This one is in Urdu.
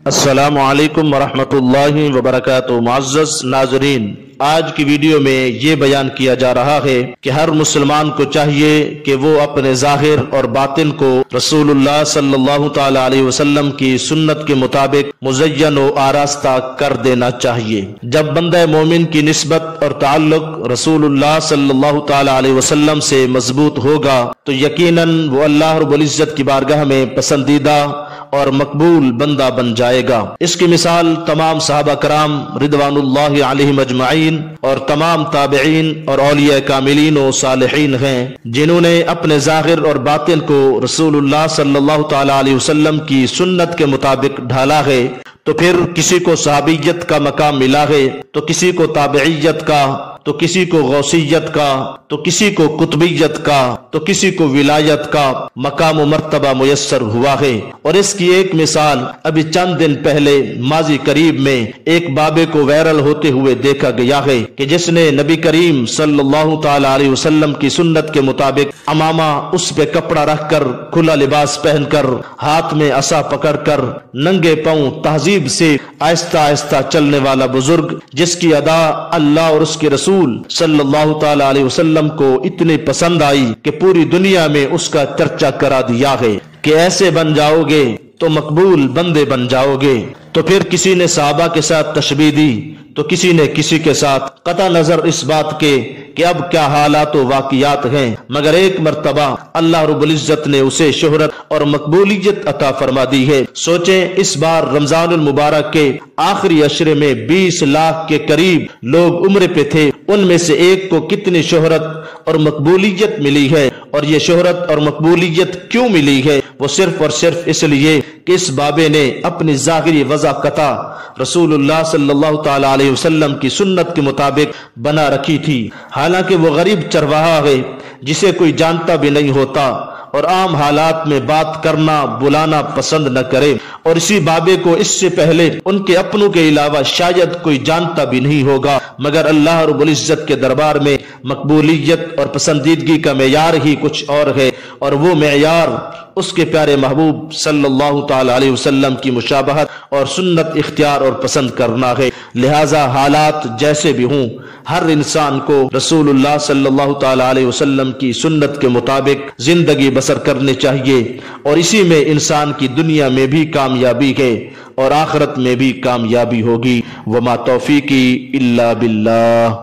السلام علیکم ورحمۃ اللہ وبرکاتہ۔ معزز ناظرین، آج کی ویڈیو میں یہ بیان کیا جا رہا ہے کہ ہر مسلمان کو چاہیے کہ وہ اپنے ظاہر اور باطن کو رسول اللہ صلی اللہ تعالی علیہ وسلم کی سنت کے مطابق مزین و آراستہ کر دینا چاہیے۔ جب بندہ مومن کی نسبت اور تعلق رسول اللہ صلی اللہ تعالی علیہ وسلم سے مضبوط ہوگا تو یقیناً وہ اللہ رب العزت کی بارگاہ میں پسندیدہ اور مقبول بندہ بن جائے گا۔ اس کی مثال تمام صحابہ کرام رضوان اللہ علیہم اجمعین اور تمام تابعین اور اولیاء کاملین و صالحین ہیں، جنہوں نے اپنے ظاہر اور باطن کو رسول اللہ صلی اللہ تعالی علیہ وسلم کی سنت کے مطابق ڈھالا ہے۔ تو پھر کسی کو صحابیت کا مقام ملا ہے، تو کسی کو تابعیت کا، تو کسی کو غوثیت کا، تو کسی کو قطبیت کا، تو کسی کو ولایت کا مقام و مرتبہ میسر ہوا ہے۔ اور اس کی ایک مثال ابھی چند دن پہلے ماضی قریب میں ایک بابے کو وائرل ہوتے ہوئے دیکھا گیا ہے کہ جس نے نبی کریم صلی اللہ تعالی علیہ وسلم کی سنت کے مطابق امامہ اس پہ کپڑا رکھ کر، کھلا لباس پہن کر، ہاتھ میں عصا پکڑ کر، ننگے پاؤں تہذیب سے آہستہ آہستہ چلنے والا بزرگ، جس کی ادا اللہ اور اس کے رسول صلی اللہ تعالی علیہ وسلم کو اتنی پسند آئی کہ پوری دنیا میں اس کا چرچا کرا دیا ہے کہ ایسے بن جاؤ گے تو مقبول بندے بن جاؤ گے۔ تو پھر کسی نے صحابہ کے ساتھ تشبیہ دی، تو کسی نے کسی کے ساتھ، قطع نظر اس بات کے کہ اب کیا حالات و واقعات ہیں، مگر ایک مرتبہ اللہ رب العزت نے اسے شہرت اور مقبولیت عطا فرما دی ہے۔ سوچیں اس بار رمضان المبارک کے آخری عشرے میں 20 لاکھ کے قریب لوگ عمرے پہ تھے، ان میں سے ایک کو کتنی شہرت اور مقبولیت ملی ہے۔ اور یہ شہرت اور مقبولیت کیوں ملی ہے؟ وہ صرف اور صرف اس لیے کہ اس بابے نے اپنی ظاہری وضاحت رسول اللہ صلی اللہ تعالی علیہ وسلم کی سنت کے مطابق بنا رکھی تھی۔ حالانکہ وہ غریب چرواہا ہے جسے کوئی جانتا بھی نہیں ہوتا اور عام حالات میں بات کرنا بلانا پسند نہ کرے، اور اسی بابے کو اس سے پہلے ان کے اپنوں کے علاوہ شاید کوئی جانتا بھی نہیں ہوگا، مگر اللہ رب العزت کے دربار میں مقبولیت اور پسندیدگی کا معیار ہی کچھ اور ہے، اور وہ معیار اس کے پیارے محبوب صلی اللہ تعالی علیہ وسلم کی مشابہت اور سنت اختیار اور پسند کرنا ہے۔ لہذا حالات جیسے بھی ہوں، ہر انسان کو رسول اللہ صلی اللہ تعالی علیہ وسلم کی سنت کے مطابق زندگی بسر کرنی چاہیے، اور اسی میں انسان کی دنیا میں بھی کامیابی ہے اور آخرت میں بھی کامیابی ہوگی۔ وما توفیقی الا باللہ۔